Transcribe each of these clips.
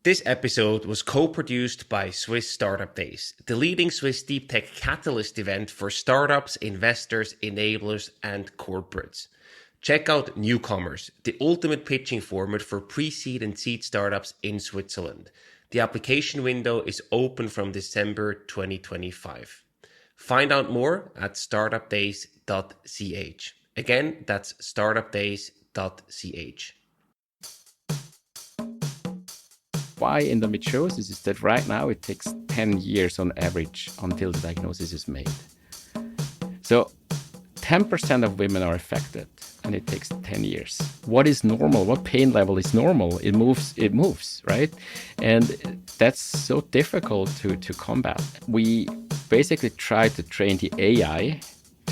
This episode was co-produced by Swiss Startup Days, the leading Swiss deep tech catalyst event for startups, investors, enablers, and corporates. Check out Newcomers, the ultimate pitching format for pre-seed and seed startups in Switzerland. The application window is open from December 2025. Find out more at startupdays.ch. Again, that's startupdays.ch. Why endometriosis is that right now it takes 10 years on average until the diagnosis is made. So 10% of women are affected and it takes 10 years. What is normal? What pain level is normal? It moves, right? And that's so difficult to combat. We basically try to train the AI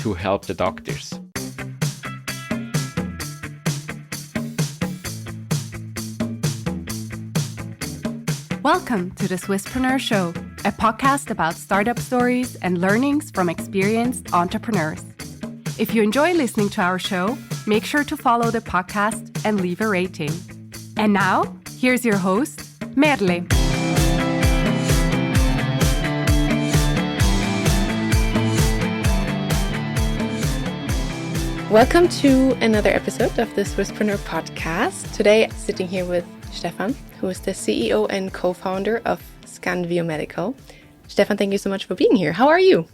to help the doctors. Welcome to the Swisspreneur Show, a podcast about startup stories and learnings from experienced entrepreneurs. If you enjoy listening to our show, make sure to follow the podcast and leave a rating. And now, here's your host, Merle. Welcome to another episode of the Swisspreneur podcast. Today, sitting here with Stefan, who is the CEO and co-founder of Scanvio Medical. Stefan, thank you so much for being here. How are you?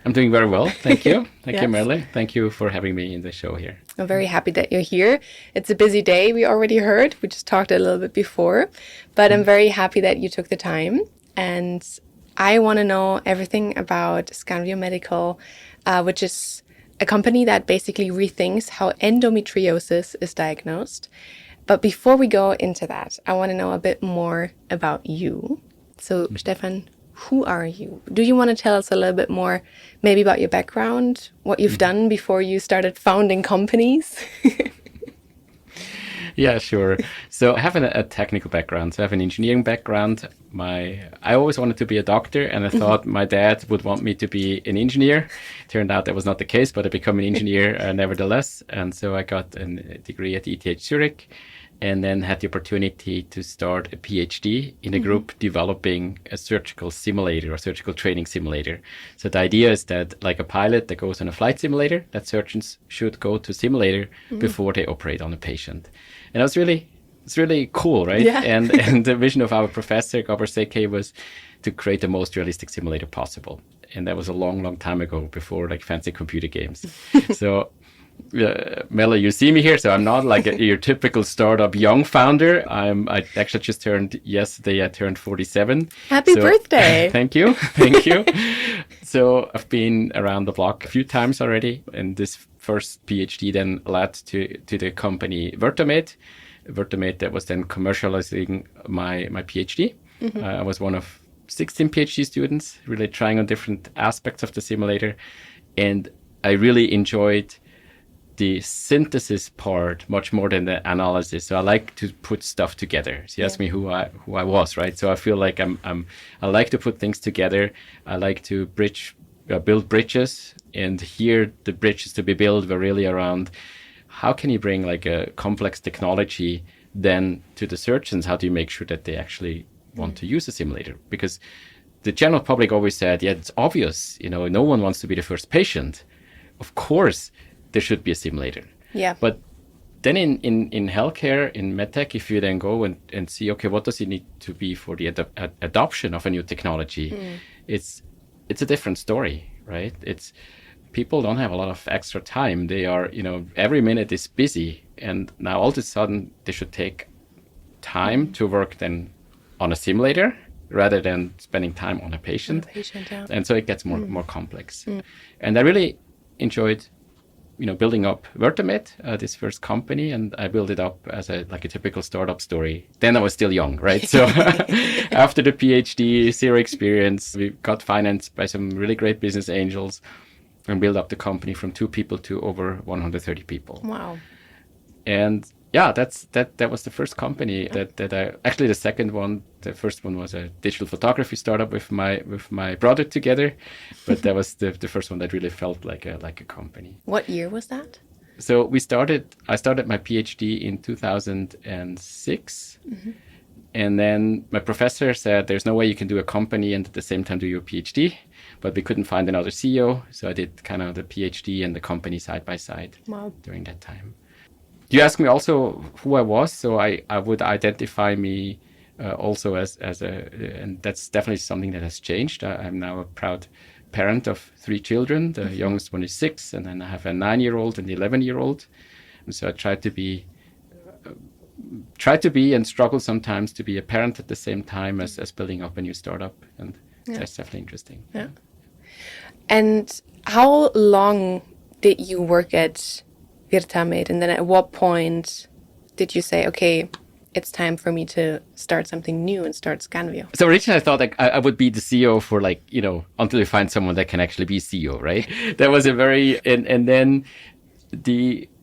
I'm doing very well, thank you. Thank Yes. you, Merle. Thank you for having me in the show here. I'm very happy that you're here. It's a busy day, we already heard. We just talked a little bit before, but I'm very happy that you took the time. And I want to know everything about Scanvio Medical, which is a company that basically rethinks how endometriosis is diagnosed. But before we go into that, I want to know a bit more about you. So, Stefan, who are you? Do you want to tell us a little bit more, maybe about your background, what you've done before you started founding companies? Yeah, sure. So I have a technical background. So I have an engineering background. I always wanted to be a doctor, and I thought my dad would want me to be an engineer. Turned out that was not the case, but I became an engineer nevertheless. And so I got a degree at ETH Zurich, and then had the opportunity to start a PhD in a group developing a surgical simulator or surgical training simulator. So the idea is that, like a pilot that goes on a flight simulator, that surgeons should go to simulator before they operate on a patient. And it's really cool, right? Yeah. And the vision of our professor, Gabor Seke, was to create the most realistic simulator possible. And that was a long, long time ago, before like fancy computer games. So Mela, you see me here, so I'm not like your typical startup young founder. I actually just turned 47. Happy birthday. Thank you. So I've been around the block a few times already, and this first PhD then led to the company Vertomate that was then commercializing my PhD. I was one of 16 PhD students, really trying on different aspects of the simulator, and I really enjoyed the synthesis part much more than the analysis. So I like to put stuff together. So you asked me who I was, right? So I feel like I like to put things together. I like to build bridges, and here the bridges to be built were really around how can you bring like a complex technology then to the surgeons? How do you make sure that they actually want to use a simulator? Because the general public always said, yeah, it's obvious, no one wants to be the first patient. Of course, there should be a simulator. Yeah. But then in healthcare, in medtech, if you then go and see, okay, what does it need to be for the adoption of a new technology? It's a different story, right? It's people don't have a lot of extra time. They are, every minute is busy. And now all of a sudden they should take time to work then on a simulator rather than spending time on a patient. Yeah. And so it gets more complex. And I really enjoyed building up Vertomate, this first company, and I built it up as a typical startup story. Then I was still young, right? So after the PhD, zero experience, we got financed by some really great business angels and built up the company from 2 people to over 130 people. Wow. And yeah, that was the first company that I actually the second one. The first one was a digital photography startup with my brother together, but that was the first one that really felt like a company. What year was that? So I started my PhD in 2006, And then my professor said, there's no way you can do a company and at the same time do your PhD, but we couldn't find another CEO. So I did kind of the PhD and the company side by side during that time. You asked me also who I was. So I would identify me also as and that's definitely something that has changed. I'm now a proud parent of 3 children. The youngest one is 6, and then I have a 9-year-old and 11-year-old. And so I try to be and struggle sometimes to be a parent at the same time as building up a new startup. And that's definitely interesting. Yeah. And how long did you work at Virtamed? And then at what point did you say, okay, it's time for me to start something new and start Scanvio? So originally I thought like I would be the CEO for until you find someone that can actually be CEO, right? That was a very, and then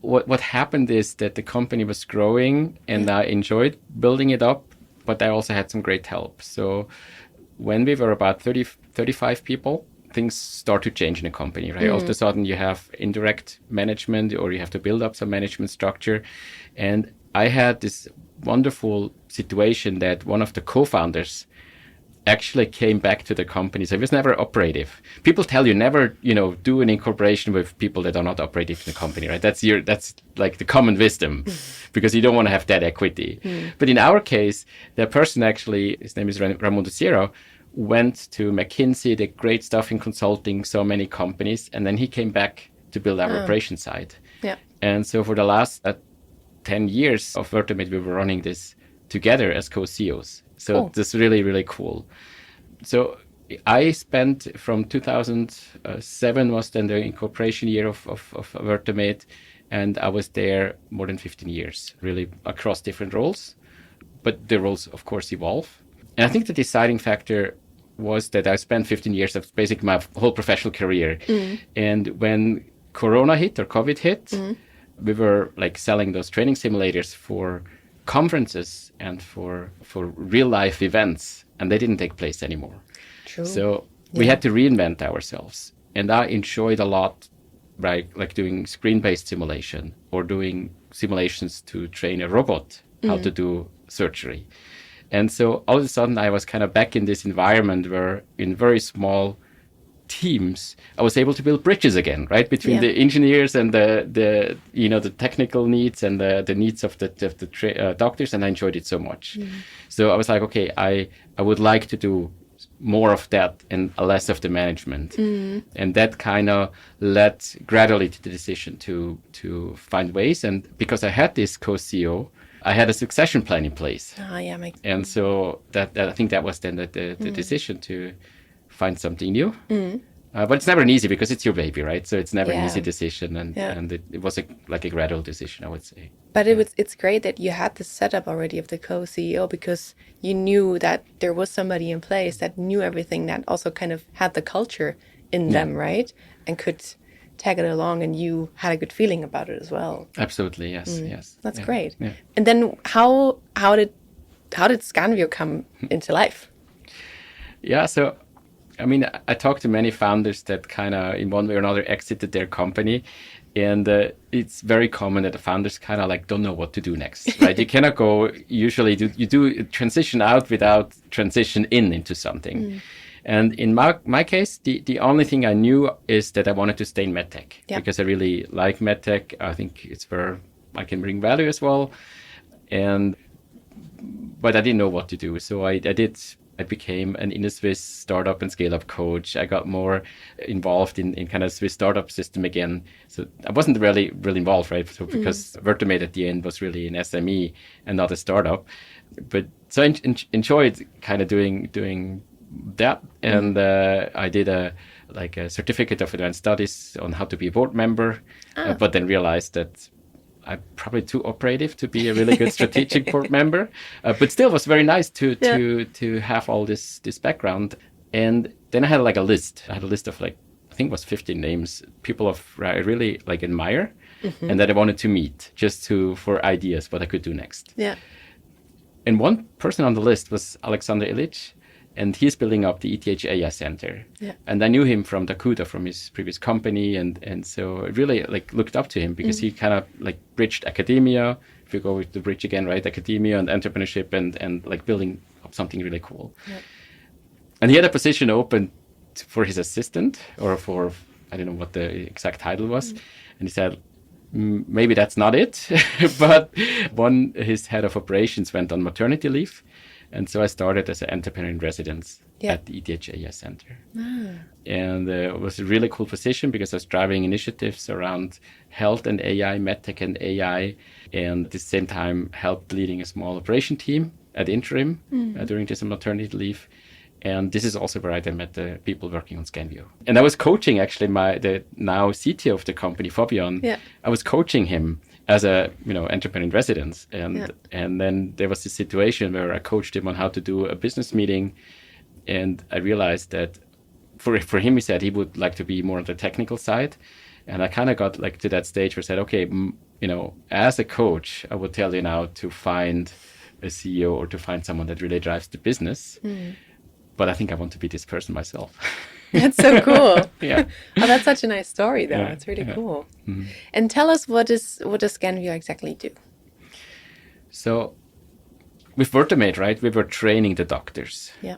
what happened is that the company was growing and I enjoyed building it up, but I also had some great help. So when we were about 35 people, things start to change in a company, right? All of a sudden you have indirect management or you have to build up some management structure. And I had this wonderful situation that one of the co-founders actually came back to the company. So it was never operative. People tell you never, do an incorporation with people that are not operative in the company, right? That's like the common wisdom because you don't want to have that equity. But in our case, the person actually, his name is Ramon Duciero, went to McKinsey, did great stuff in consulting, so many companies, and then he came back to build our operation side. Yeah. And so for the last 10 years of Virtamed, we were running this together as co-CEOs. So That's really, really cool. So I spent from 2007 was then the incorporation year of Virtamed, and I was there more than 15 years, really across different roles. But the roles, of course, evolve. And I think the deciding factor was that I spent 15 years of basically my whole professional career. And when Corona hit or COVID hit, we were like selling those training simulators for conferences and for real life events, and they didn't take place anymore. True. So we had to reinvent ourselves. And I enjoyed a lot, right, like doing screen-based simulation or doing simulations to train a robot how to do surgery. And so all of a sudden I was kind of back in this environment where in very small teams, I was able to build bridges again, right? Between the engineers and the technical needs and the needs of the doctors. And I enjoyed it so much. So I was like, okay, I would like to do more of that and less of the management. And that kind of led gradually to the decision to find ways. And because I had this co-CEO, I had a succession plan in place. And so that I think that was then the decision to find something new. But it's never an easy because it's your baby, right? So it's never an easy decision. And it was like a gradual decision, I would say. But it's great that you had the setup already of the co-CEO because you knew that there was somebody in place that knew everything, that also kind of had the culture in them, right? And could tag it along, and you had a good feeling about it as well. Absolutely, yes. That's great. Yeah. And then how did Scanvio come into life? Yeah, so I mean, I talked to many founders that kind of in one way or another exited their company, and it's very common that the founders kind of like don't know what to do next, right? You cannot go usually you do transition out without transition into something. And in my case, the only thing I knew is that I wanted to stay in medtech because I really like medtech. I think it's where I can bring value as well. But I didn't know what to do. So I became an Inno-Swiss startup and scale-up coach. I got more involved in kind of Swiss startup system again. So I wasn't really involved, right? So because Virtamed at the end was really an SME and not a startup. But so I enjoyed kind of doing that, and I did a certificate of advanced studies on how to be a board member, but then realized that I'm probably too operative to be a really good strategic board member, but still was very nice to have all this background. And then I had a list. I had a list of I think it was 15 names, people I really admire, and that I wanted to meet just for ideas what I could do next. Yeah. And one person on the list was Alexander Illich. And he's building up the ETH AI Center. Yeah. And I knew him from Dakuda, from his previous company. And so I really looked up to him because he kind of bridged academia, we go with the bridge again, right? Academia and entrepreneurship and like building up something really cool. Yep. And he had a position open for his assistant, or for, I don't know what the exact title was. And he said, maybe that's not it. But his head of operations went on maternity leave. And so I started as an entrepreneur in residence at the ETH Center. And it was a really cool position because I was driving initiatives around health and AI, medtech and AI, and at the same time helped leading a small operation team at interim during this maternity leave. And this is also where I then met the people working on Scanvio. And I was coaching actually the now CTO of the company, Fabian. Yeah. I was coaching him as a entrepreneur in residence. And then there was this situation where I coached him on how to do a business meeting. And I realized that for him, he said he would like to be more on the technical side. And I kind of got like to that stage where I said, okay, as a coach, I would tell you now to find a CEO or to find someone that really drives the business. But I think I want to be this person myself. That's so cool. Yeah. Oh, that's such a nice story, though. Yeah, It's really cool. Mm-hmm. And tell us, what does Scanvio exactly do? So with Vertamate, right, we were training the doctors. Yeah.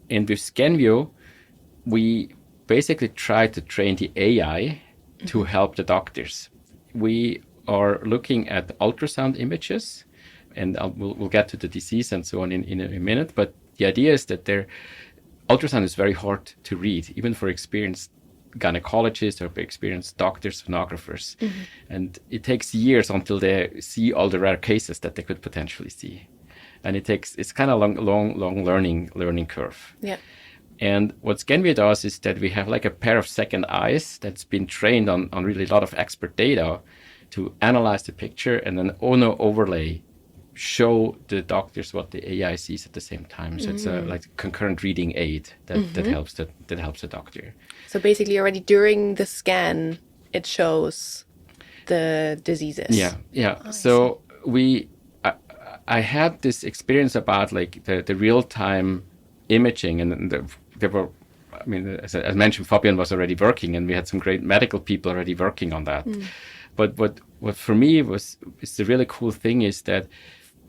And with Scanvio, we basically try to train the AI to help the doctors. We are looking at ultrasound images, and we'll get to the disease and so on in a minute. But the idea is that ultrasound is very hard to read, even for experienced gynecologists or experienced doctors, sonographers. And it takes years until they see all the rare cases that they could potentially see. And it's kind of long learning curve. Yeah. And what Scanvio does is that we have like a pair of second eyes that's been trained on really a lot of expert data to analyze the picture and then overlay show the doctors what the AI sees at the same time. So it's like a concurrent reading aid that helps the doctor. So basically, already during the scan, it shows the diseases. Yeah. So I had this experience about like the real time imaging, and there were, I mean, as I mentioned, Fabian was already working, and we had some great medical people already working on that. But what for me is the really cool thing is that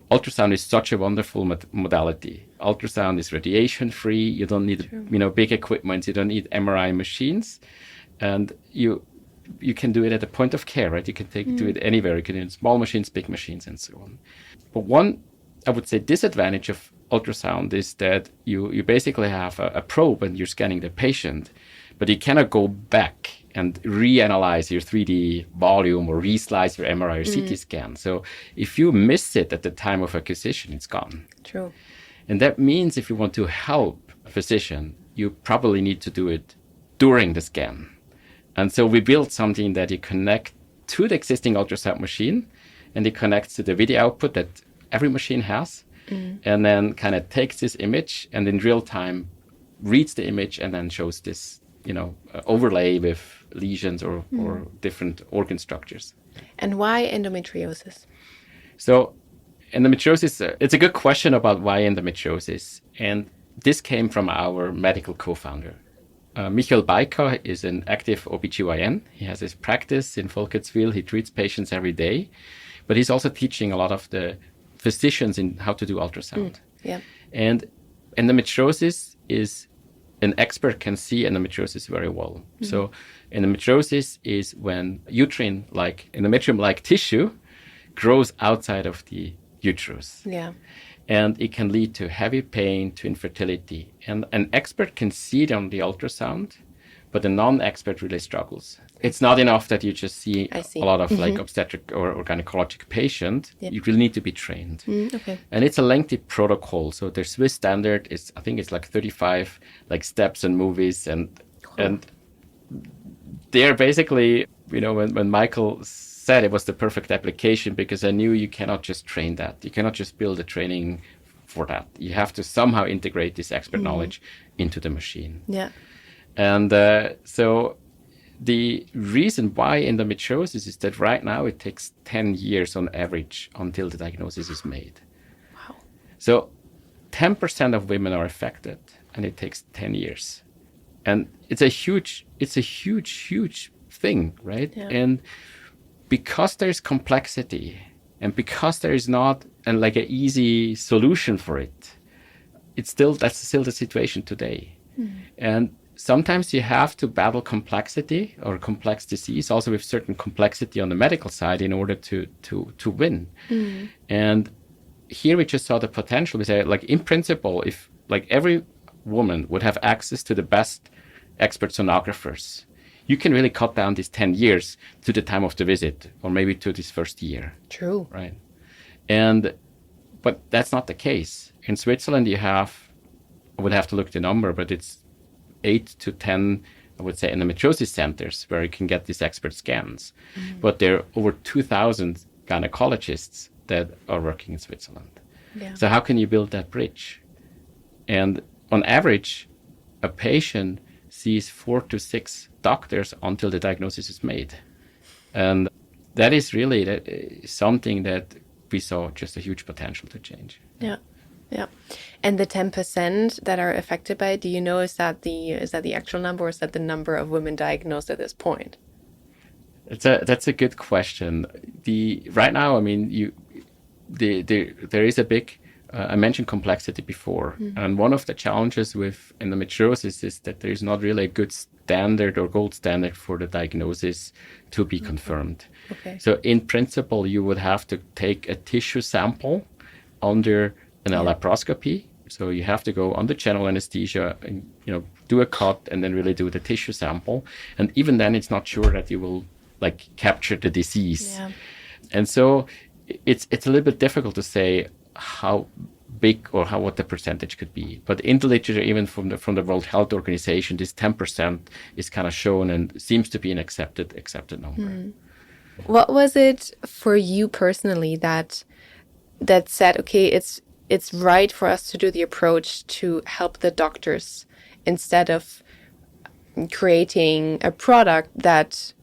ultrasound is such a wonderful modality. Ultrasound is radiation free. You don't need big equipment. You don't need MRI machines, and you can do it at the point of care, right? You can do it anywhere. You can do it in small machines, big machines, and so on. But one, I would say, disadvantage of ultrasound is that you basically have a probe and you're scanning the patient, but you cannot go back and reanalyze your 3D volume or reslice your MRI or CT scan. So if you miss it at the time of acquisition, it's gone. True. And that means if you want to help a physician, you probably need to do it during the scan. And so we built something that you connect to the existing ultrasound machine, and it connects to the video output that every machine has, and then kind of takes this image and in real time reads the image and then shows this, overlay with lesions or different organ structures. And why endometriosis? So endometriosis, it's a good question about why endometriosis. And this came from our medical co-founder. Michael Baika is an active OBGYN. He has his practice in Volketswil. He treats patients every day. But he's also teaching a lot of the physicians in how to do ultrasound. And endometriosis is, an expert can see endometriosis very well. So endometriosis is when endometrium-like tissue grows outside of the uterus. And it can lead to heavy pain, to infertility. And an expert can see it on the ultrasound, but a non-expert really struggles. It's not enough that you just see a lot of like obstetric or gynecologic patient. You really need to be trained. And it's a lengthy protocol. So their Swiss standard is, I think it's like 35 like steps and movies. And they're basically, when Michael said it was the perfect application, because I knew you cannot just train that. You cannot just build a training for that. You have to somehow integrate this expert knowledge into the machine. And so the reason why endometriosis is that right now it takes 10 years on average until the diagnosis is made. Wow. So 10% of women are affected, and it takes 10 years. And it's a huge thing, right? And because there's complexity And because there is not an easy solution for it, that's still the situation today. And sometimes you have to battle complexity or complex disease, also with certain complexity on the medical side, in order to win. And here we just saw the potential. We say, in principle, if every woman would have access to the best expert sonographers, you can really cut down these 10 years to the time of the visit, or maybe to this first year. True. Right. But that's not the case. In Switzerland, I would have to look the number, but it's 8 to 10, I would say, endometriosis centers where you can get these expert scans. But there are over 2,000 gynecologists that are working in Switzerland. Yeah. So how can you build that bridge? And on average, a patient sees 4 to 6 doctors until the diagnosis is made. And that is really something that we saw just a huge potential to change. Yeah. Yeah. And the 10% that are affected by it, do you know, is that the actual number, or is that the number of women diagnosed at this point? That's a good question. Right now, there is a big, I mentioned complexity before, and one of the challenges with endometriosis is that there is not really a good standard or gold standard for the diagnosis to be confirmed. Okay. So in principle, you would have to take a tissue sample under an laparoscopy. So you have to go under general anesthesia and do a cut and then really do the tissue sample. And even then, it's not sure that you will capture the disease. Yeah. And so it's a little bit difficult to say how big or what the percentage could be. But in the literature, even from the World Health Organization, this 10% is kind of shown and seems to be an accepted number. What was it for you personally that said, okay, it's right for us to do the approach to help the doctors instead of creating a product that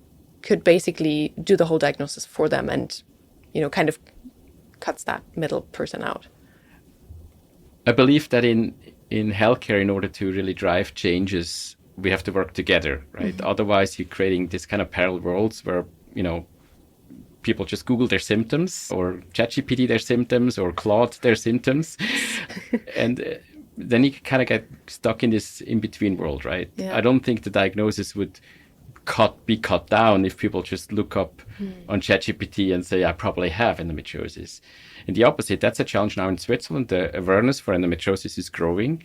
could basically do the whole diagnosis for them and, kind of cuts that middle person out? I believe that in healthcare, in order to really drive changes, we have to work together, right? Otherwise, you're creating this kind of parallel worlds where, people just Google their symptoms or ChatGPT their symptoms or Claude their symptoms. And then you kind of get stuck in this in-between world, right? Yeah. I don't think the diagnosis would be cut down if people just look up on ChatGPT and say, I probably have endometriosis. And the opposite, that's a challenge now in Switzerland. The awareness for endometriosis is growing.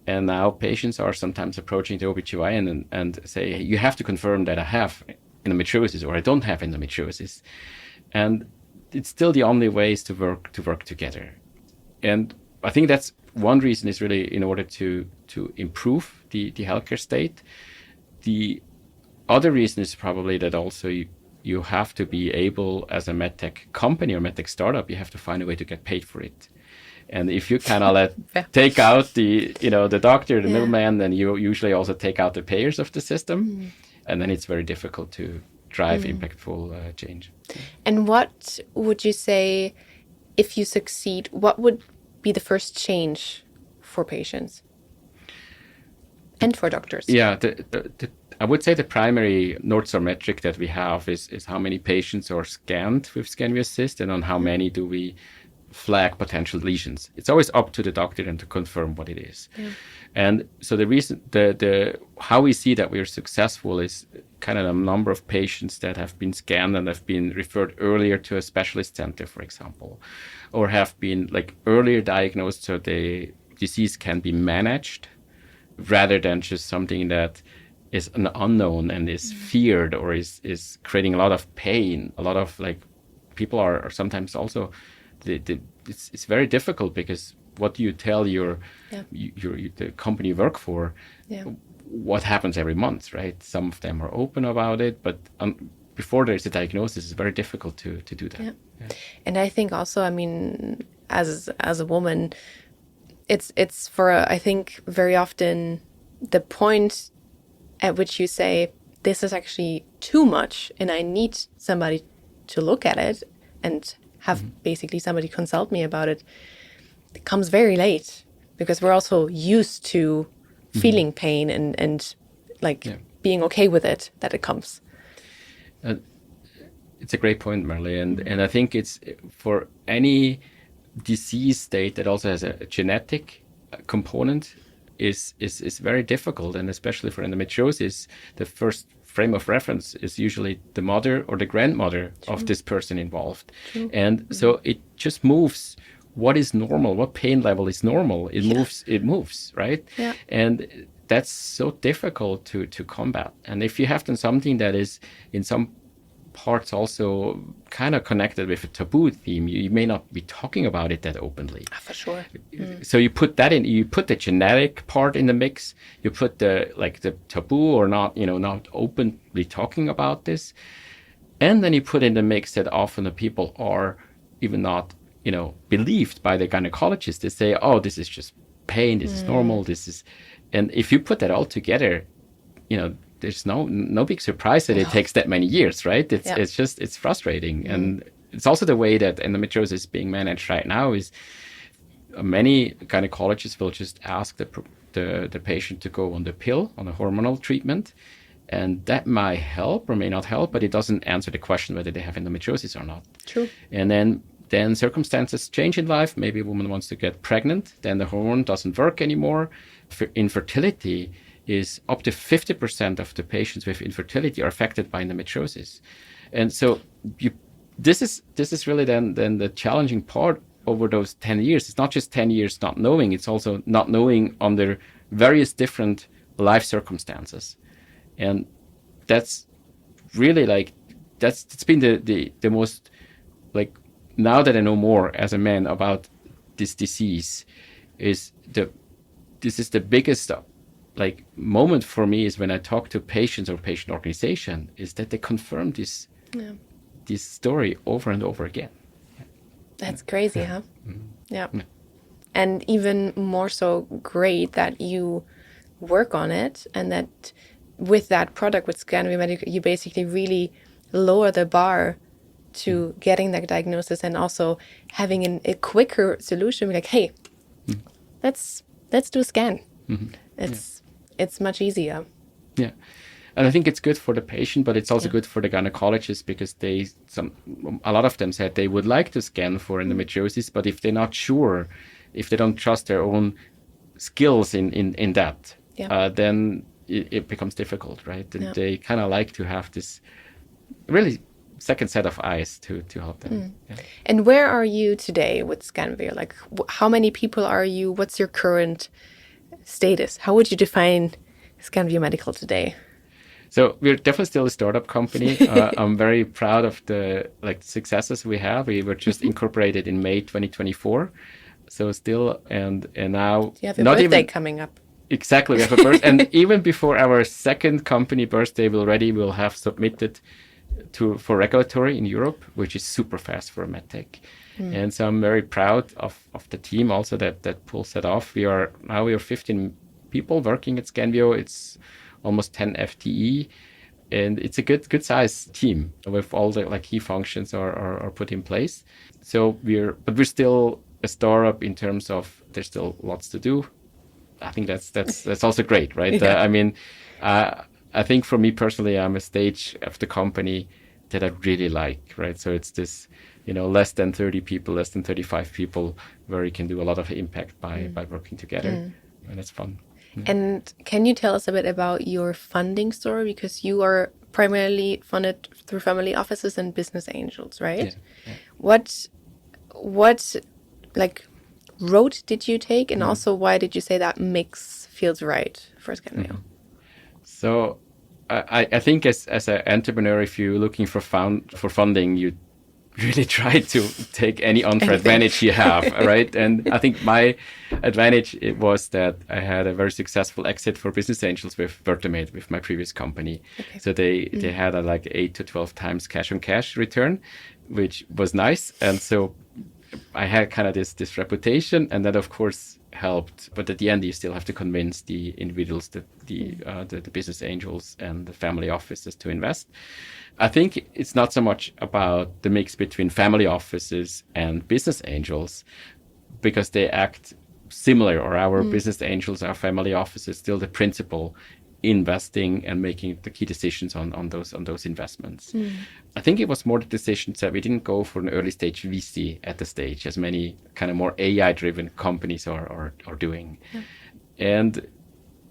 And now patients are sometimes approaching the OBGYN and say, hey, you have to confirm that I have endometriosis or I don't have endometriosis. And it's still the only ways to work together. And I think that's one reason is really in order to improve the healthcare state. The other reason is probably that also you have to be able, as a medtech company or medtech startup, you have to find a way to get paid for it. And if you kind of take out the doctor, the middleman, then you usually also take out the payers of the system. And then it's very difficult to drive impactful change. And what would you say, if you succeed, what would be the first change for patients and for doctors? Yeah, I would say the primary North Star metric that we have is how many patients are scanned with Scanvio Assist and on how many do we flag potential lesions. It's always up to the doctor and to confirm what it is. Yeah. And so the reason, how we see that we are successful is kind of a number of patients that have been scanned and have been referred earlier to a specialist center, for example, or have been earlier diagnosed so the disease can be managed rather than just something that is an unknown and is feared or is creating a lot of pain. A lot of people are sometimes also, it's very difficult because what do you tell the company you work for? Yeah. What happens every month, right? Some of them are open about it, but before there's a diagnosis, it's very difficult to do that. Yeah. Yeah. And I think also, as a woman, it's for I think very often the point at which you say, this is actually too much and I need somebody to look at it and have basically somebody consult me about it, it comes very late because we're also used to feeling pain and being okay with it, that it comes. It's a great point, Marley. And I think it's for any disease state that also has a genetic component is very difficult. And especially for endometriosis, the first frame of reference is usually the mother or the grandmother of this person involved. And so it just moves what is normal, what pain level is normal. It moves, right? Yeah. And that's so difficult to combat. And if you have done something that is in some parts also kind of connected with a taboo theme, you may not be talking about it that openly. For sure. So you put that in, you put the genetic part in the mix, you put the taboo or not, not openly talking about this. And then you put in the mix that often the people are even not, believed by the gynecologist. They say, oh, this is just pain, this is normal, and if you put that all together, there's no big surprise that it takes that many years, right? It's frustrating. And it's also the way that endometriosis is being managed right now is many gynecologists will just ask the patient to go on the pill, on a hormonal treatment. And that might help or may not help, but it doesn't answer the question whether they have endometriosis or not. True. And then circumstances change in life. Maybe a woman wants to get pregnant, then the hormone doesn't work anymore. Infertility is up to 50% of the patients with infertility are affected by endometriosis. And so this is really then the challenging part over those 10 years. It's not just 10 years not knowing, it's also not knowing under various different life circumstances. And that's really it's been the most, now that I know more as a man about this disease, this is the biggest moment for me is when I talk to patients or patient organization, is that they confirm this story over and over again. That's crazy, huh? Yeah. And even more so great that you work on it, and that with that product, with Scanvio Medical, you basically really lower the bar to getting that diagnosis and also having a quicker solution. Like, hey, let's do a scan. It's much easier. Yeah. And I think it's good for the patient, but it's also good for the gynecologist, because a lot of them said they would like to scan for endometriosis, but if they're not sure, if they don't trust their own skills in that, then it becomes difficult, right? And they kind of like to have this really second set of eyes to help them. And where are you today with Scanvio? How many people are you? What's your current status? How would you define Scanvio Medical today? So we're definitely still a startup company. I'm very proud of the successes we have. We were just incorporated in May 2024. So still, and now you have a birthday coming up. Exactly, we have a birthday, and even before our second company birthday, we'll have submitted for regulatory in Europe, which is super fast for a medtech. And so I'm very proud of the team also that pulls that off. We are 15 people working at Scanvio. It's almost 10 FTE, and it's a good size team with all the key functions are put in place. So we're still a startup in terms of there's still lots to do. I think that's also great, right? I think for me personally, I'm a stage of the company that I really like, right? So it's this, less than 30 people, less than 35 people, where you can do a lot of impact by working together, and it's fun. And can you tell us a bit about your funding story? Because you are primarily funded through family offices and business angels, right? Yeah. What road did you take, and also why did you say that mix feels right for Scanvio? So I think as an entrepreneur, if you're looking for funding, you really try to take any unfair advantage you have, right? And I think my advantage was that I had a very successful exit for business angels with Vertomate, with my previous company. Okay. So they had a 8 to 12 times cash on cash return, which was nice. And so I had kind of this reputation, and that of course helped. But at the end, you still have to convince the individuals, the business angels and the family offices to invest. I think it's not so much about the mix between family offices and business angels, because they act similar, or our business angels, our family offices, still the principal investing and making the key decisions on those investments. I think it was more the decisions that we didn't go for an early stage VC at the stage, as many kind of more AI driven companies are doing. And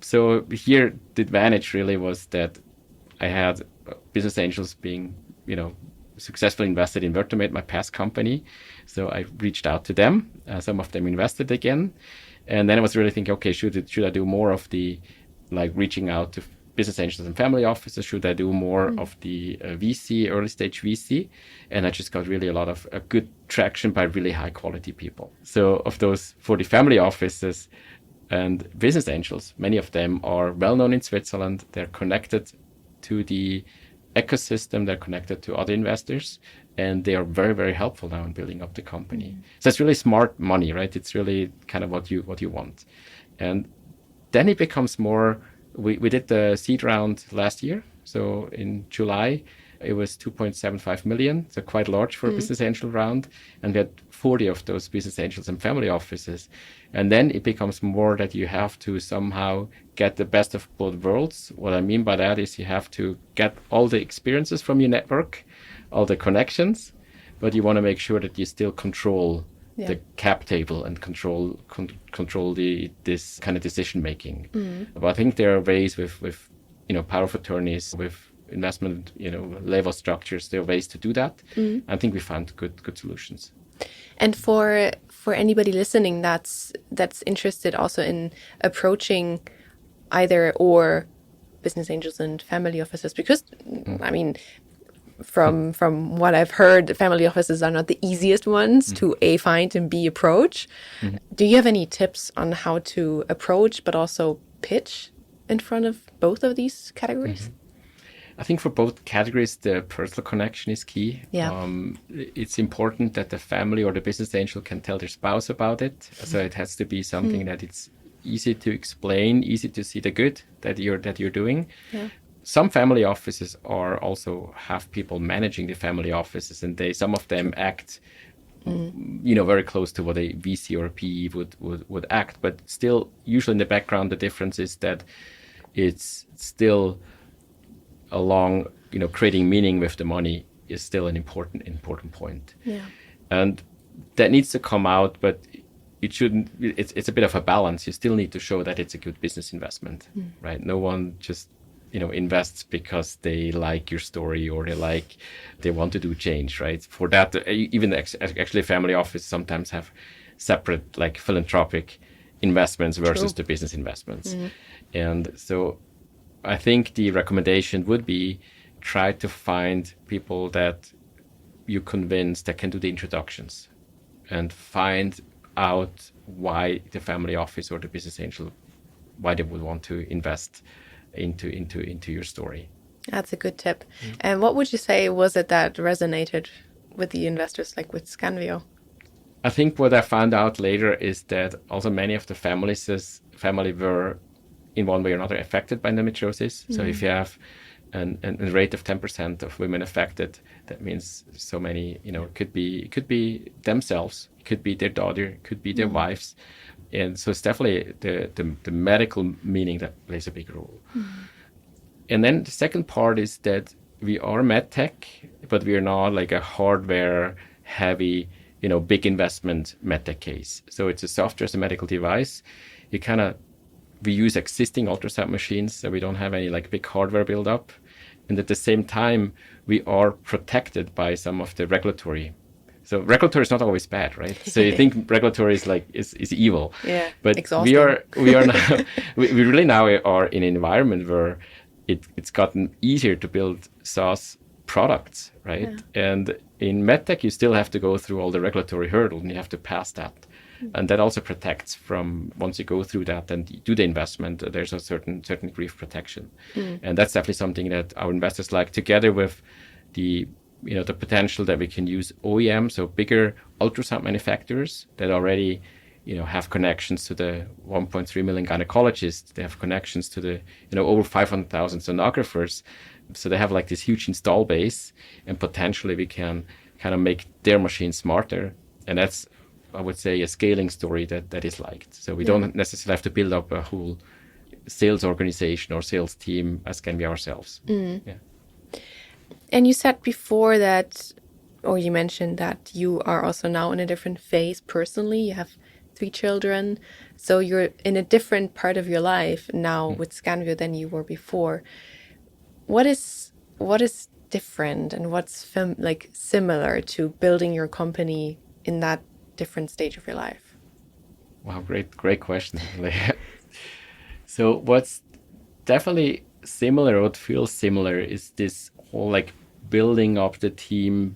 so here the advantage really was that I had business angels being, successfully invested in Vertomate, my past company. So I reached out to them. Some of them invested again. And then I was really thinking, okay, should I do more of the reaching out to business angels and family offices? Should I do more of the VC, early stage VC? And I just got really a lot of good traction by really high quality people. So of those 40 family offices and business angels, many of them are well known in Switzerland. They're connected to the ecosystem, they're connected to other investors, and they are very, very helpful now in building up the company. So it's really smart money, right? It's really kind of what you want. And then it becomes more, we did the seed round last year. So in July, it was 2.75 million, so quite large for a business angel round. And we had 40 of those business angels and family offices. And then it becomes more that you have to somehow get the best of both worlds. What I mean by that is you have to get all the experiences from your network, all the connections, but you want to make sure that you still control the cap table and control this kind of decision making. But I think there are ways with power of attorneys, with investment level structures, there are ways to do that. I think we found good solutions. And for anybody listening that's interested also in approaching either or business angels and family offices, because I mean, from what I've heard, family offices are not the easiest ones to A, find, and B, approach. Do you have any tips on how to approach but also pitch in front of both of these categories? I think for both categories, the personal connection is key. It's important that the family or the business angel can tell their spouse about it. So it has to be something that it's easy to explain, easy to see the good that you're doing. Some family offices also have people managing the family offices, and some of them act very close to what a VC or a PE would act. But still, usually in the background, the difference is that it's still along, creating meaning with the money is still an important point. And that needs to come out, but it shouldn't, it's a bit of a balance. You still need to show that it's a good business investment, right? No one just, invests because they like your story or they want to do change, right? For that, even actually family office sometimes have separate philanthropic investments versus the business investments. And so I think the recommendation would be try to find people that you convince that can do the introductions and find out why the family office or the business angel, why they would want to invest into your story. That's a good tip. And what would you say was it that resonated with the investors, like with Scanvio? I think what I found out later is that also many of the family were in one way or another affected by endometriosis. So if you have a rate of 10% of women affected, that means so many, it could be themselves, it could be their daughter, it could be their wives. And so it's definitely the medical meaning that plays a big role. And then the second part is that we are medtech, but we are not like a hardware heavy, big investment medtech case. So it's a software as a medical device. We use existing ultrasound machines, so we don't have any big hardware build up. And at the same time, we are protected by some of the regulatory. So regulatory is not always bad, right? So you think regulatory is evil. Yeah, but exhausting. we are now, we really now are in an environment where it's gotten easier to build SaaS products, right? Yeah. And in medtech, you still have to go through all the regulatory hurdles, and you have to pass that. And that also protects from, once you go through that and do the investment, there's a certain degree of protection. And that's definitely something that our investors like, together with the potential that we can use OEM, so bigger ultrasound manufacturers that already, have connections to the 1.3 million gynecologists. They have connections to the, over 500,000 sonographers. So they have this huge install base, and potentially we can kind of make their machines smarter. And that's, I would say, a scaling story that is liked. So we don't necessarily have to build up a whole sales organization or sales team as Scanvio ourselves. Yeah. And you said before that, or you mentioned that you are also now in a different phase personally. You have 3 children, so you're in a different part of your life now with Scanvio than you were before. What is different, and what's similar to building your company in that different stage of your life? Wow, great question. So what's definitely similar, what feels similar, is this whole like building up the team,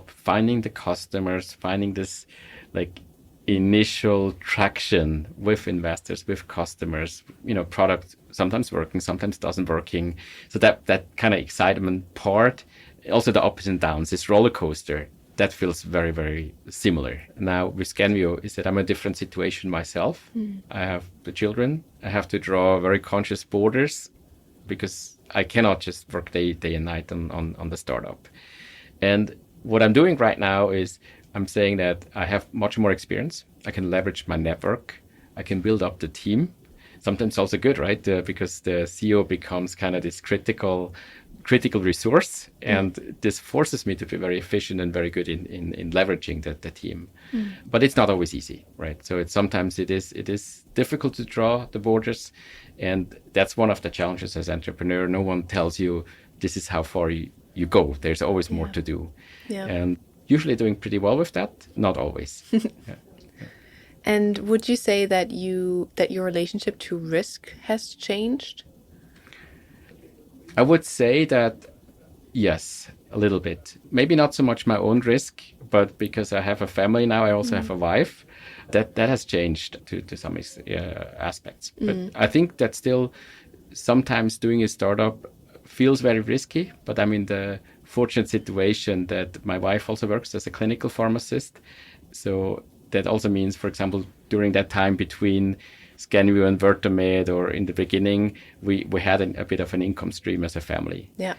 finding the customers, finding this like initial traction with investors, with customers, product sometimes working, sometimes doesn't working. So that kind of excitement part, also the ups and downs, this roller coaster, that feels very, very similar. Now with Scanvio is that I'm in a different situation myself. I have the children. I have to draw very conscious borders because I cannot just work day and night on the startup. And what I'm doing right now is I'm saying that I have much more experience. I can leverage my network. I can build up the team. Sometimes also good, right? Because the CEO becomes kind of this critical resource, and this forces me to be very efficient and very good in leveraging the team. But it's not always easy, right? So sometimes it is difficult to draw the borders, and that's one of the challenges as entrepreneur. No one tells you this is how far you go. There's always more to do. Yeah. And usually doing pretty well with that, not always. Yeah. And would you say that your relationship to risk has changed? I would say that yes, a little bit. Maybe not so much my own risk, but because I have a family now, I also have a wife. That has changed to some aspects. But I think that still sometimes doing a startup feels very risky. But I'm in the fortunate situation that my wife also works as a clinical pharmacist. So that also means, for example, during that time between Scanvio and Vertomed, or in the beginning, we had a bit of an income stream as a family. Yeah.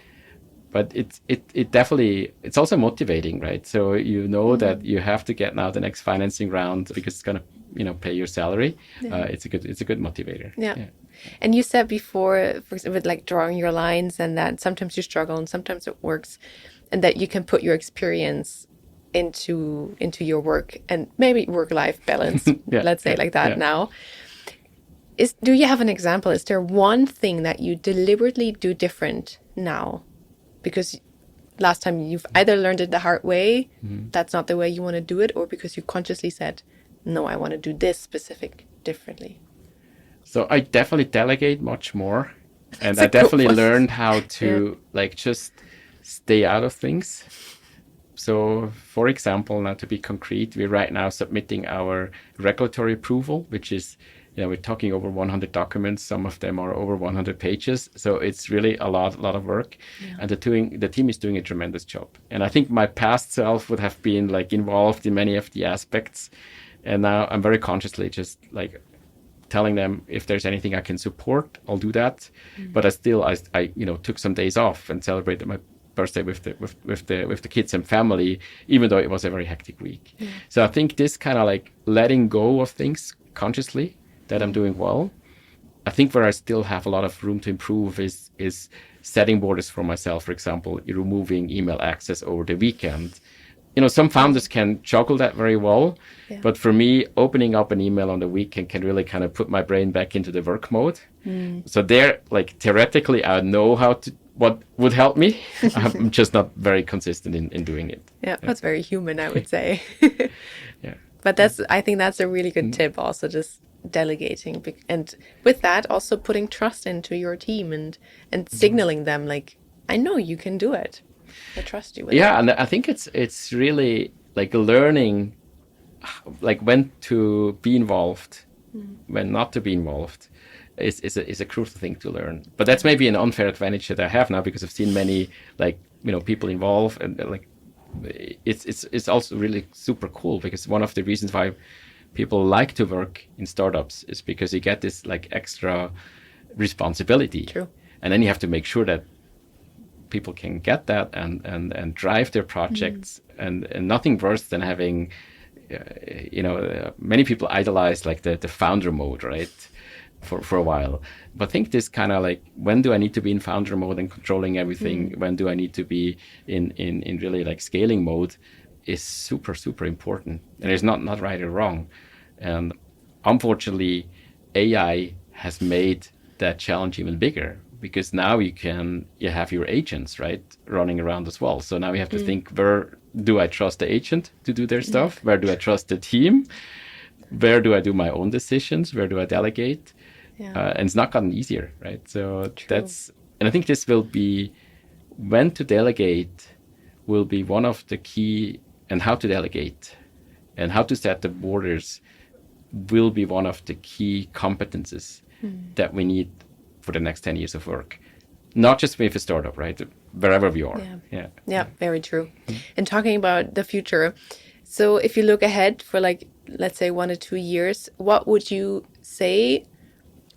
But it definitely, it's also motivating, right? So that you have to get now the next financing round because it's going to pay your salary. Yeah. It's a good motivator. Yeah. And you said before, for example, like drawing your lines, and that sometimes you struggle and sometimes it works, and that you can put your experience into your work and maybe work-life balance, let's say like that now. Do you have an example? Is there one thing that you deliberately do different now? Because last time you've either learned it the hard way, that's not the way you want to do it, or because you consciously said, no, I want to do this specific differently. So I definitely delegate much more. And I definitely learned how to just stay out of things. So, for example, now to be concrete, we're right now submitting our regulatory approval, which is, we're talking over 100 documents. Some of them are over 100 pages. So it's really a lot of work. Yeah. And the team is doing a tremendous job. And I think my past self would have been involved in many of the aspects. And now I'm very consciously just telling them if there's anything I can support, I'll do that. But I took some days off and celebrated my birthday with the kids and family, even though it was a very hectic week. Yeah. So I think this kind of letting go of things consciously, that I'm doing well. I think where I still have a lot of room to improve is setting borders for myself. For example, removing email access over the weekend. Some founders can juggle that very well, but for me, opening up an email on the weekend can really kind of put my brain back into the work mode. So there, theoretically, I know what would help me. I'm just not very consistent in doing it. Yeah, that's very human, I would say. Yeah. But I think that's a really good tip, also just delegating. And with that, also putting trust into your team and signaling them, I know you can do it. I trust you with it. Yeah, and I think it's really learning when to be involved, when not to be involved. Is a crucial thing to learn. But that's maybe an unfair advantage that I have now because I've seen many people involved, and it's also really super cool because one of the reasons why people like to work in startups is because you get this extra responsibility. True. And then you have to make sure that people can get that and drive their projects, and nothing worse than having many people idolize the founder mode, right? for a while. But I think this kind of like, when do I need to be in founder mode and controlling everything? When do I need to be in really like scaling mode is super, super important. And it's not right or wrong. And unfortunately, AI has made that challenge even bigger, because now you have your agents, right, running around as well. So now you have to think, where do I trust the agent to do their stuff? Where do I trust the team? Where do I do my own decisions? Where do I delegate? And it's not gotten easier, right? So and I think this will be, when to delegate will be one of the key, and how to delegate and how to set the borders will be one of the key competences that we need for the next 10 years of work. Not just with a startup, right? Wherever we are. Yeah, very true. And talking about the future, so if you look ahead for like, let's say 1 or 2 years, what would you say,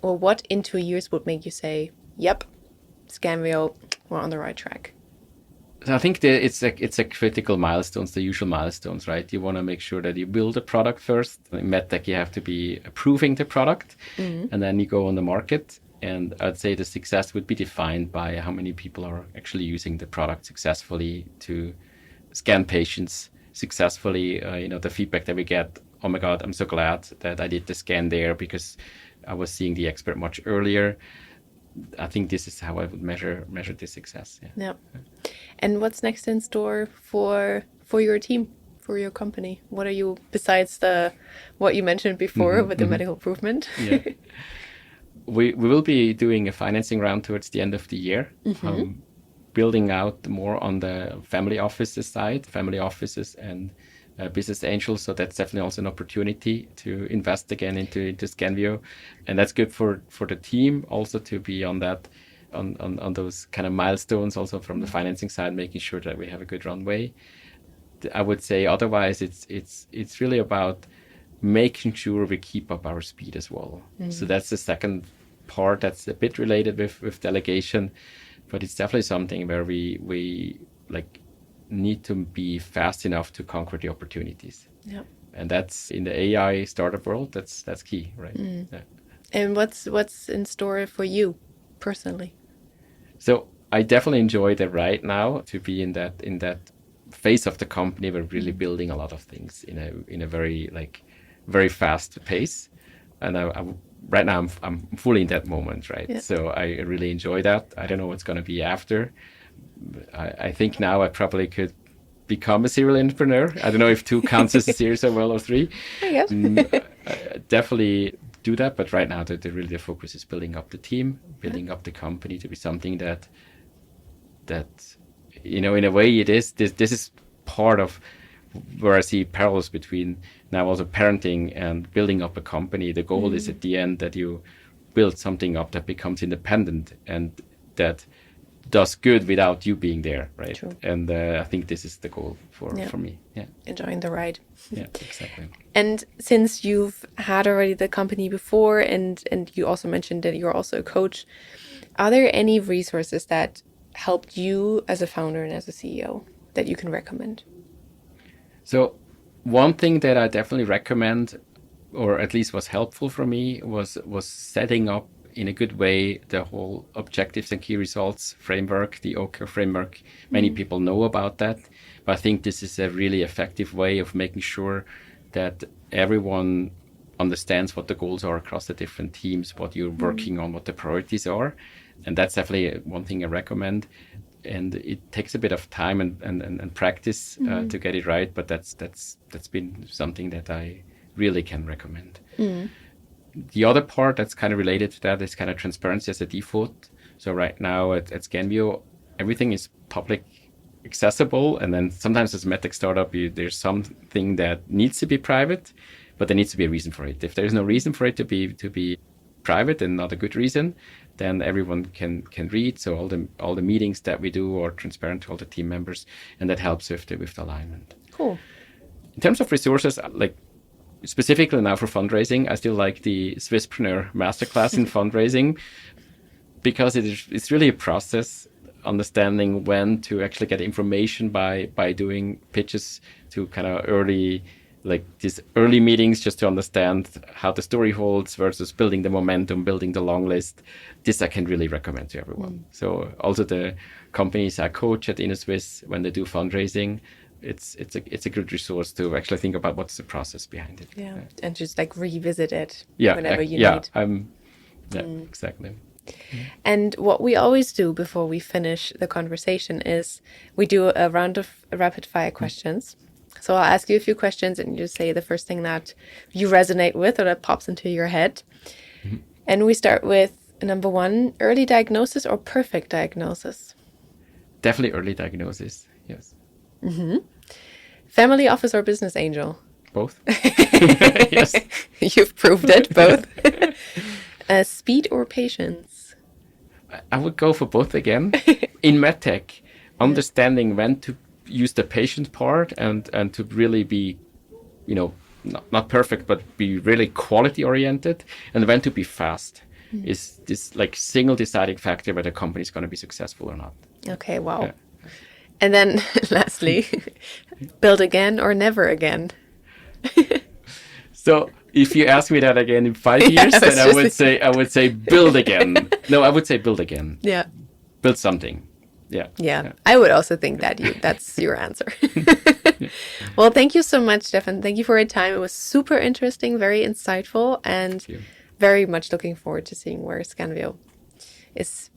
or what in 2 years would make you say, yep, Scanvio, we're on the right track? So I think it's a critical milestones, the usual milestones, right? You want to make sure that you build a product first. In medtech, you have to be approving the product, and then you go on the market. And I'd say the success would be defined by how many people are actually using the product successfully to scan patients successfully. The feedback that we get, oh my God, I'm so glad that I did the scan there because I was seeing the expert much earlier. I think this is how I would measure the success. Yeah. And what's next in store for your team, for your company? What are you, besides what you mentioned before with the medical improvement? Yeah. We will be doing a financing round towards the end of the year, building out more on the family offices side, family offices and business angels. So that's definitely also an opportunity to invest again into Scanvio. And that's good for the team also to be on that, on those kind of milestones also from the financing side, making sure that we have a good runway. I would say otherwise it's really about making sure we keep up our speed as well. So that's the second part that's a bit related with delegation, but it's definitely something where we like need to be fast enough to conquer the opportunities. Yeah. And that's in the AI startup world, that's key, right? Yeah. And what's in store for you personally? So I definitely enjoy the right now to be in that phase of the company. We're really building a lot of things in a very fast pace, and right now I'm fully in that moment, right? Yeah. So I really enjoy that. I don't know what's going to be after. I think now I probably could become a serial entrepreneur. I don't know if 2 counts as a series as well, or 3. I guess. Definitely do that, but right now the focus is building up the team, building up the company to be something that in a way it is. This is part of where I see parallels between now also parenting and building up a company. The goal is at the end that you build something up that becomes independent and that does good without you being there, right? True. And I think this is the goal for me. Yeah, enjoying the ride. Yeah, exactly. And since you've had already the company before, and you also mentioned that you're also a coach, are there any resources that helped you as a founder and as a CEO that you can recommend? So one thing that I definitely recommend, or at least was helpful for me, was setting up in a good way the whole objectives and key results framework, the OKR framework. Many people know about that, but I think this is a really effective way of making sure that everyone understands what the goals are across the different teams, what you're working on, what the priorities are. And that's definitely one thing I recommend. And it takes a bit of time and practice to get it right, but that's been something that I really can recommend. The other part that's kind of related to that is kind of transparency as a default. So right now at Scanvio, everything is public accessible, and then sometimes as a medtech startup, there's something that needs to be private, but there needs to be a reason for it. If there's no reason for it to be private and not a good reason, then everyone can read. So all the meetings that we do are transparent to all the team members, and that helps with the alignment. Cool. In terms of resources, like specifically now for fundraising, I still like the Swisspreneur Masterclass in fundraising, because it's really a process, understanding when to actually get information by doing pitches to kind of early like these early meetings just to understand how the story holds versus building the momentum, building the long list. This I can really recommend to everyone. So also the companies I coach at InnoSwiss, when they do fundraising, it's a good resource to actually think about what's the process behind it. Yeah, and just like revisit it whenever you need. Exactly. And what we always do before we finish the conversation is we do a round of rapid fire questions. So I'll ask you a few questions and you just say the first thing that you resonate with or that pops into your head. And we start with number 1, early diagnosis or perfect diagnosis? Definitely early diagnosis, yes. Family office or business angel? Both. Yes. You've proved it, both. Speed or patience? I would go for both again. In medtech, understanding when to use the patient part and to really be, not perfect, but be really quality oriented, and when to be fast is this like single deciding factor whether a company is going to be successful or not. Okay, wow. Yeah. And then lastly, build again or never again? So if you ask me that again in 5 years, then I would say build again. No, I would say build again. Yeah. Build something. Yeah. I would also think that's your answer. Well, thank you so much, Stefan. Thank you for your time. It was super interesting, very insightful, and very much looking forward to seeing where Scanvio is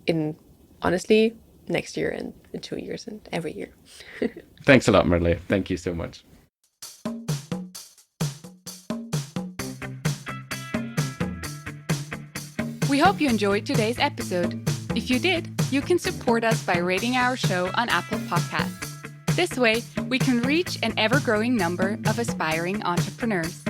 honestly, next year and in 2 years and every year. Thanks a lot, Merle. Thank you so much. We hope you enjoyed today's episode. If you did, you can support us by rating our show on Apple Podcasts. This way, we can reach an ever-growing number of aspiring entrepreneurs.